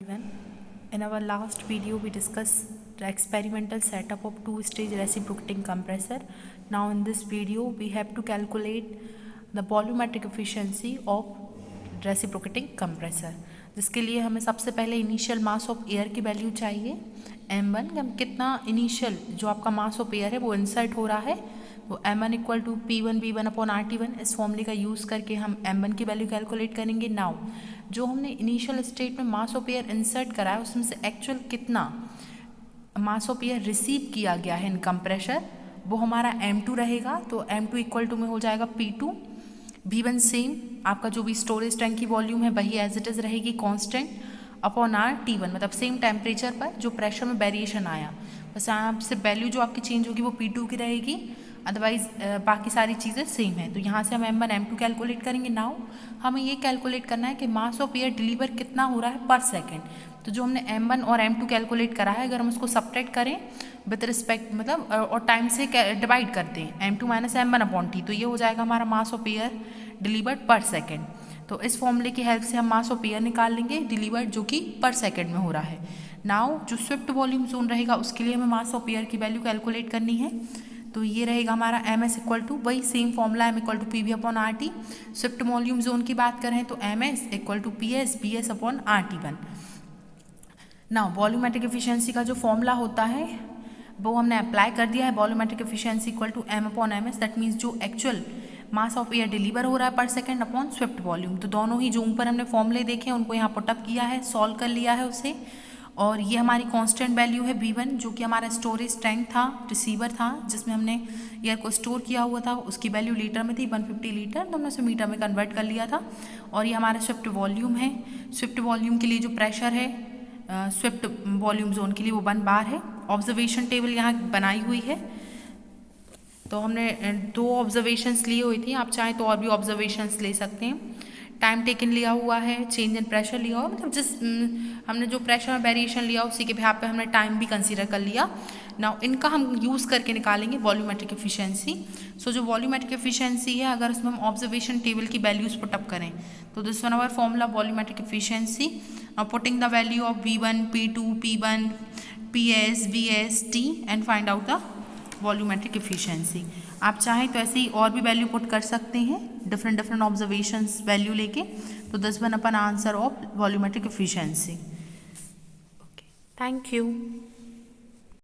everyone. In our last video we discussed the experimental setup of two-stage reciprocating compressor. Now in this video we have to calculate the volumetric efficiency of reciprocating compressor. जिसके लिए हमें सबसे पहले initial mass of air की value चाहिए m1, हम कितना initial जो आपका मास ऑफ एयर है वो इंसर्ट हो रहा है, वो m1 equal to P1V1 upon RT1। इस फॉर्मूले का यूज़ करके हम m1 की वैल्यू कैलकुलेट करेंगे। नाउ जो हमने इनिशियल स्टेट में मास ऑफ एयर इंसर्ट करा है उसमें से एक्चुअल कितना मास ऑफ एयर रिसीव किया गया है इन कंप्रेशर, वो हमारा m2 रहेगा। तो m2 इक्वल टू में हो जाएगा P2। V1 सेम आपका जो भी स्टोरेज टैंक की वॉल्यूम है वही एज इट इज़ रहेगी कांस्टेंट अपॉन RT1, मतलब सेम टेम्परेचर पर जो प्रेशर में वेरिएशन आया, बस यहाँ से वैल्यू जो आपकी चेंज होगी वो P2 की रहेगी, अदरवाइज बाकी सारी चीज़ें सेम है। तो यहाँ से हम m1 m2 कैलकुलेट करेंगे। नाउ हमें ये कैलकुलेट करना है कि मास ऑफ एयर डिलीवर कितना हो रहा है पर सेकेंड। तो जो हमने m1 और m2 कैलकुलेट करा है, अगर हम उसको सब्ट्रैक्ट करें विद रिस्पेक्ट मतलब और टाइम से डिवाइड करते हैं m2 minus m1 upon t, तो ये हो जाएगा हमारा मास ऑफ एयर डिलीवर्ड पर सेकेंड। तो इस फॉर्मूले की हेल्प से हम मास ऑफ एयर निकाल लेंगे डिलीवर्ड जो कि पर सेकेंड में हो रहा है। नाउ जो स्विफ्ट वॉल्यूम जोन रहेगा उसके लिए हमें मास ऑफ एयर की वैल्यू कैलकुलेट करनी है। तो ये रहेगा हमारा एम एस इक्वल टू वही same formula M equal to P V upon R T. Swept volume zone की बात करें तो M S equal to P S V S upon R T one. Now volumetric efficiency का जो formula होता है वो हमने अप्लाई कर दिया है। Volumetric efficiency equal to M upon M S, that means जो actual mass of air deliver हो रहा है पर सेकेंड अपॉन स्विफ्ट वॉल्यूम। तो दोनों ही जो ऊपर हमने फॉर्मूले देखे उनको यहाँ पुटअप किया है, सॉल्व कर लिया है उसे। और ये हमारी कांस्टेंट वैल्यू है V1 जो कि हमारा स्टोरेज टैंक था, रिसीवर था जिसमें हमने एयर को स्टोर किया हुआ था, उसकी वैल्यू लीटर में थी 150 लीटर, तो हमने उसे मीटर में कन्वर्ट कर लिया था। और ये हमारा स्विफ्ट वॉल्यूम है। स्विफ्ट वॉल्यूम के लिए जो प्रेशर है स्विफ्ट वॉल्यूम जोन के लिए वो 1 बार है। ऑब्जर्वेशन टेबल यहाँ बनाई हुई है, तो हमने 2 ऑब्जर्वेशंस ली हुई थी, आप चाहें तो और भी ऑब्जर्वेशंस ले सकते हैं। टाइम टेकन लिया हुआ है, चेंज इन प्रेशर लिया हुआ, मतलब जिस हमने जो प्रेशर में वेरिएशन लिया उसी के बिहाफ पे हमने टाइम भी कंसीडर कर लिया। नाउ इनका हम यूज़ करके निकालेंगे वॉल्यूमेट्रिक एफिशिएंसी। सो जो वॉल्यूमेट्रिक एफिशिएंसी है, अगर उसमें हम ऑब्जर्वेशन टेबल की वैल्यूज पुटअप करें तो this one hour formula volumetric efficiency. Now putting the value of V1, P2, P1, PS, VS, T and find out the volumetric efficiency. आप चाहें तो ऐसे ही और भी वैल्यू पुट कर सकते हैं डिफरेंट ऑब्जर्वेशंस वैल्यू लेके। तो this one upon answer of volumetric efficiency. Okay, thank you.